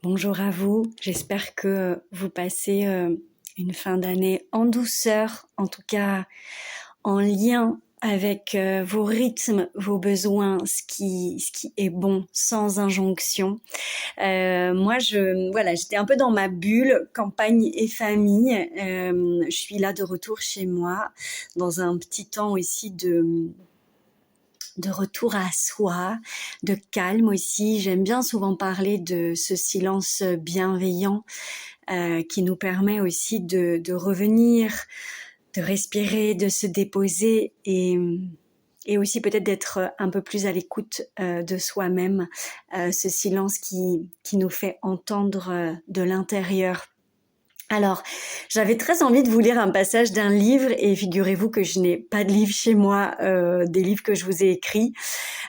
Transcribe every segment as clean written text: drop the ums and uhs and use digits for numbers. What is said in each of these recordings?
Bonjour à vous, j'espère que vous passez une fin d'année en douceur, en tout cas en lien avec vos rythmes, vos besoins, ce qui est bon, sans injonction. Moi, j'étais un peu dans ma bulle, campagne et famille. Je suis là de retour chez moi, dans un petit temps aussi de retour à soi, de calme aussi. J'aime bien souvent parler de ce silence bienveillant qui nous permet aussi de revenir, de respirer, de se déposer et aussi peut-être d'être un peu plus à l'écoute de soi-même, ce silence qui nous fait entendre de l'intérieur. Alors, j'avais très envie de vous lire un passage d'un livre et figurez-vous que je n'ai pas de livre chez moi, des livres que je vous ai écrits.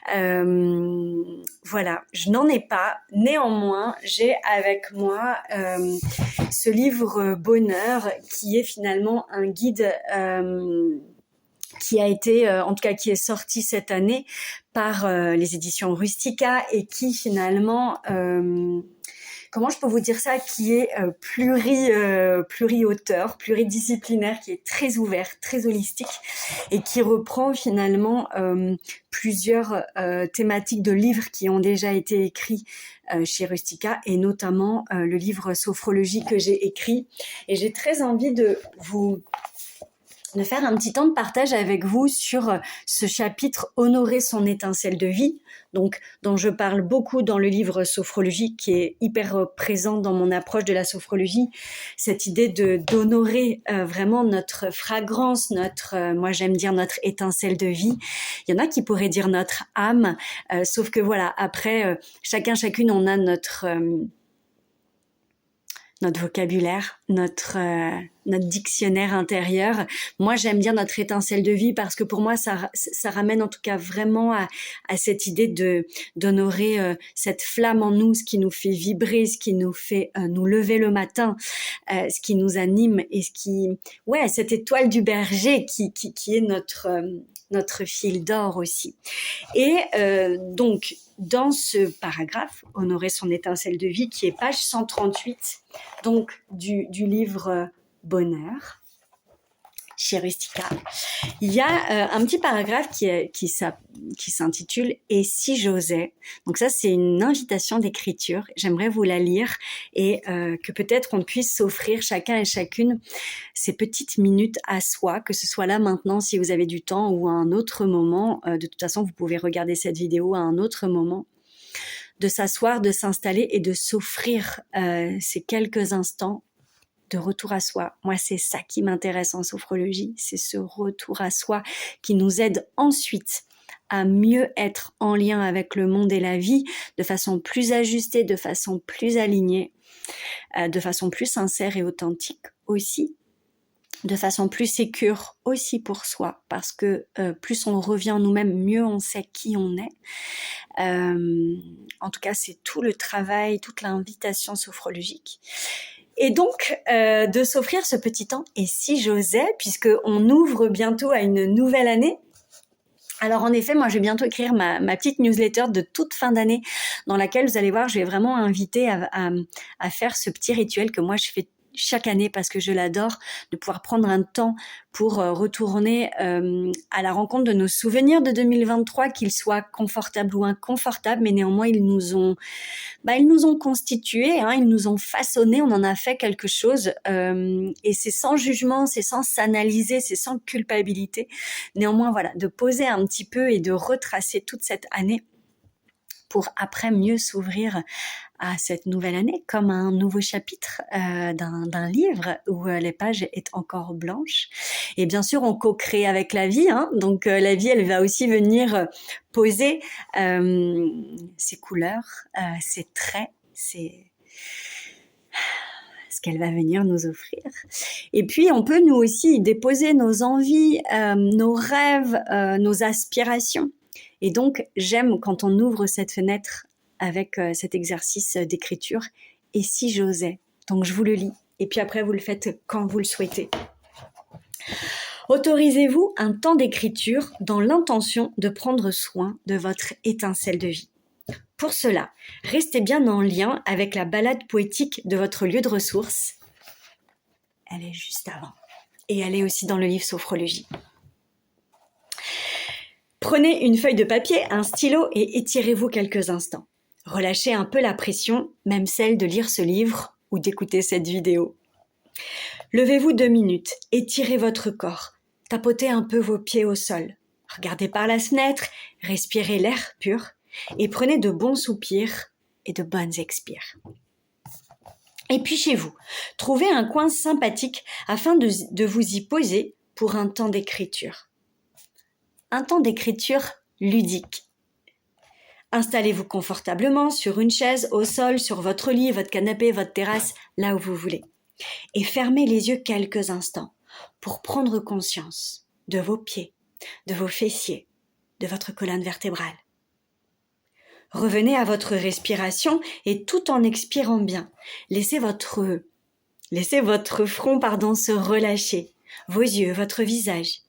Voilà, je n'en ai pas. Néanmoins, j'ai avec moi ce livre Bonheur qui est finalement un guide qui a été, en tout cas qui est sorti cette année par les éditions Rustica et qui finalement... comment je peux vous dire ça, qui est pluri-auteur, pluridisciplinaire, qui est très ouvert, très holistique et qui reprend finalement plusieurs thématiques de livres qui ont déjà été écrits chez Rustica et notamment le livre Sophrologie que j'ai écrit. Et j'ai très envie de faire un petit temps de partage avec vous sur ce chapitre Honorer son étincelle de vie, donc dont je parle beaucoup dans le livre Sophrologie, qui est hyper présent dans mon approche de la sophrologie, cette idée d'honorer vraiment notre fragrance, moi j'aime dire notre étincelle de vie. Il y en a qui pourraient dire notre âme, sauf que voilà, après chacune on a notre vocabulaire, notre dictionnaire intérieur. Moi, j'aime bien notre étincelle de vie parce que pour moi, ça ramène en tout cas vraiment à cette idée d'honorer cette flamme en nous, ce qui nous fait vibrer, ce qui nous fait nous lever le matin, ce qui nous anime et cette étoile du berger qui est notre fil d'or aussi. Et donc, dans ce paragraphe, Honorer son étincelle de vie, qui est page 138, donc du livre Bonheur, chez Rustica, il y a un petit paragraphe qui s'intitule « Et si j'osais ?» Donc ça, c'est une invitation d'écriture. J'aimerais vous la lire et que peut-être on puisse s'offrir chacun et chacune ces petites minutes à soi, que ce soit là maintenant si vous avez du temps ou à un autre moment. De toute façon, vous pouvez regarder cette vidéo à un autre moment. De s'asseoir, de s'installer et de s'offrir ces quelques instants de retour à soi. Moi, c'est ça qui m'intéresse en sophrologie, c'est ce retour à soi qui nous aide ensuite à mieux être en lien avec le monde et la vie, de façon plus ajustée, de façon plus alignée, de façon plus sincère et authentique aussi, de façon plus sécure aussi pour soi, parce que plus on revient en nous-mêmes, mieux on sait qui on est. En tout cas, c'est tout le travail, toute l'invitation sophrologique. Et donc, de s'offrir ce petit temps, et si j'osais, puisqu'on ouvre bientôt à une nouvelle année. Alors en effet, moi je vais bientôt écrire ma petite newsletter de toute fin d'année, dans laquelle vous allez voir, je vais vraiment inviter à faire ce petit rituel que moi je fais chaque année parce que je l'adore, de pouvoir prendre un temps pour retourner à la rencontre de nos souvenirs de 2023, qu'ils soient confortables ou inconfortables, mais néanmoins ils nous ont constitués, ils nous ont façonnés, on en a fait quelque chose, et c'est sans jugement, c'est sans s'analyser, c'est sans culpabilité. Néanmoins, voilà, de poser un petit peu et de retracer toute cette année pour après mieux s'ouvrir à cette nouvelle année comme un nouveau chapitre d'un livre où les pages est encore blanches. Et bien sûr, on co-crée avec la vie, donc la vie, elle va aussi venir poser ses couleurs, ses traits, ce qu'elle va venir nous offrir. Et puis, on peut nous aussi déposer nos envies, nos rêves, nos aspirations. Et donc, j'aime quand on ouvre cette fenêtre avec cet exercice d'écriture. Et si j'osais? Donc, je vous le lis. Et puis après, vous le faites quand vous le souhaitez. Autorisez-vous un temps d'écriture dans l'intention de prendre soin de votre étincelle de vie. Pour cela, restez bien en lien avec la balade poétique de votre lieu de ressources. Elle est juste avant. Et elle est aussi dans le livre Sophrologie. Prenez une feuille de papier, un stylo et étirez-vous quelques instants. Relâchez un peu la pression, même celle de lire ce livre ou d'écouter cette vidéo. Levez-vous 2 minutes, étirez votre corps, tapotez un peu vos pieds au sol. Regardez par la fenêtre, respirez l'air pur et prenez de bons soupirs et de bonnes expires. Et puis chez vous, trouvez un coin sympathique afin de vous y poser pour un temps d'écriture. Un temps d'écriture ludique. Installez-vous confortablement sur une chaise, au sol, sur votre lit, votre canapé, votre terrasse, là où vous voulez. Et fermez les yeux quelques instants pour prendre conscience de vos pieds, de vos fessiers, de votre colonne vertébrale. Revenez à votre respiration et tout en expirant bien, laissez votre front se relâcher, vos yeux, votre visage.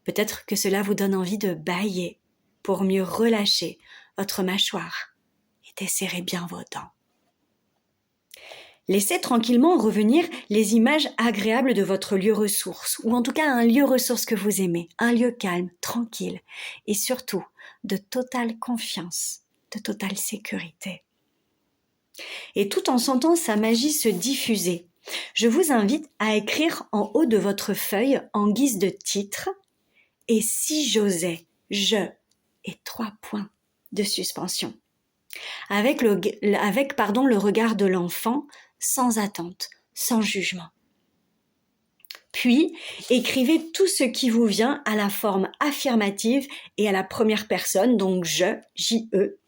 Peut-être que cela vous donne envie de bâiller pour mieux relâcher votre mâchoire et desserrer bien vos dents. Laissez tranquillement revenir les images agréables de votre lieu ressource, ou en tout cas un lieu ressource que vous aimez, un lieu calme, tranquille, et surtout de totale confiance, de totale sécurité. Et tout en sentant sa magie se diffuser, je vous invite à écrire en haut de votre feuille en guise de titre « Et si j'osais, je » et 3 points de suspension. Avec le regard de l'enfant, sans attente, sans jugement. Puis, écrivez tout ce qui vous vient à la forme affirmative et à la première personne, donc je, J-E,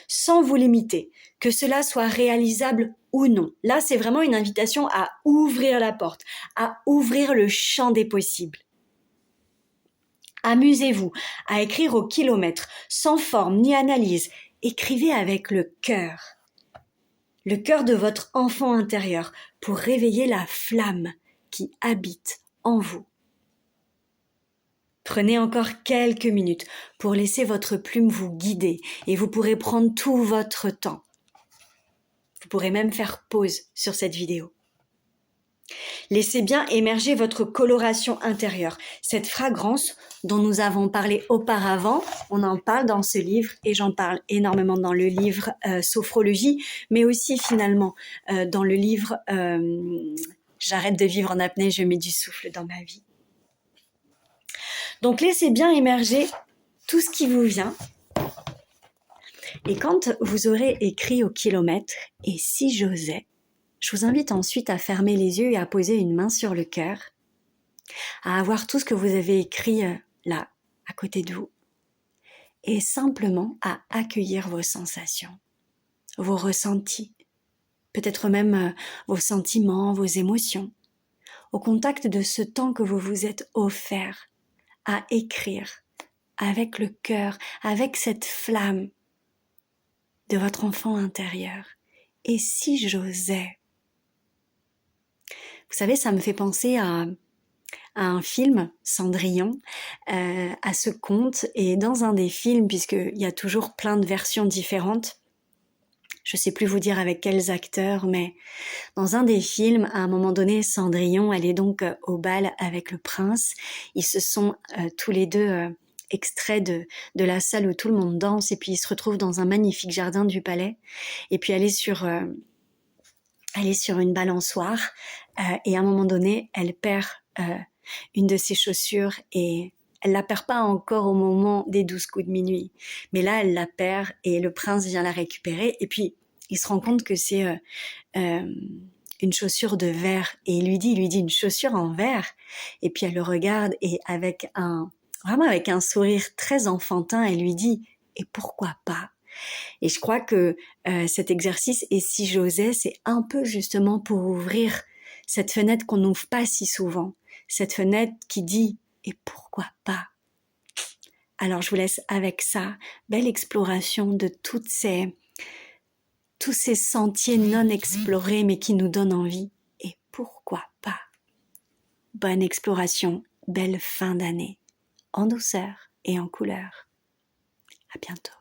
sans vous limiter, que cela soit réalisable ou non. Là, c'est vraiment une invitation à ouvrir la porte, à ouvrir le champ des possibles. Amusez-vous à écrire au kilomètre, sans forme ni analyse. Écrivez avec le cœur de votre enfant intérieur pour réveiller la flamme qui habite en vous. Prenez encore quelques minutes pour laisser votre plume vous guider et vous pourrez prendre tout votre temps. Vous pourrez même faire pause sur cette vidéo. Laissez bien émerger votre coloration intérieure, cette fragrance dont nous avons parlé auparavant. On en parle dans ce livre et j'en parle énormément dans le livre Sophrologie, mais aussi finalement dans le livre J'arrête de vivre en apnée, je mets du souffle dans ma vie. Donc laissez bien émerger tout ce qui vous vient. Et quand vous aurez écrit au kilomètre « Et si j'osais », je vous invite ensuite à fermer les yeux et à poser une main sur le cœur, à avoir tout ce que vous avez écrit là, à côté de vous, et simplement à accueillir vos sensations, vos ressentis, peut-être même vos sentiments, vos émotions, au contact de ce temps que vous vous êtes offert à écrire avec le cœur, avec cette flamme de votre enfant intérieur. Et si j'osais ? Vous savez, ça me fait penser à un film, Cendrillon, à ce conte. Et dans un des films, puisqu'il y a toujours plein de versions différentes, je sais plus vous dire avec quels acteurs, mais dans un des films, à un moment donné, Cendrillon, elle est donc au bal avec le prince. Ils se sont tous les deux extraits de la salle où tout le monde danse, et puis ils se retrouvent dans un magnifique jardin du palais. Et puis elle est sur une balançoire, et à un moment donné, elle perd une de ses chaussures et elle la perd pas encore au moment des 12 coups de minuit. Mais là, elle la perd et le prince vient la récupérer et puis il se rend compte que c'est une chaussure de verre et il lui dit une chaussure en verre. Et puis elle le regarde et avec un sourire très enfantin, elle lui dit « Et pourquoi pas ?» Et je crois que cet exercice « Et si j'osais ?» c'est un peu justement pour ouvrir cette fenêtre qu'on n'ouvre pas si souvent, cette fenêtre qui dit « Et pourquoi pas ?» Alors je vous laisse avec ça, belle exploration de tous ces sentiers non explorés mais qui nous donnent envie. Et pourquoi pas ? Bonne exploration, belle fin d'année, en douceur et en couleur. À bientôt.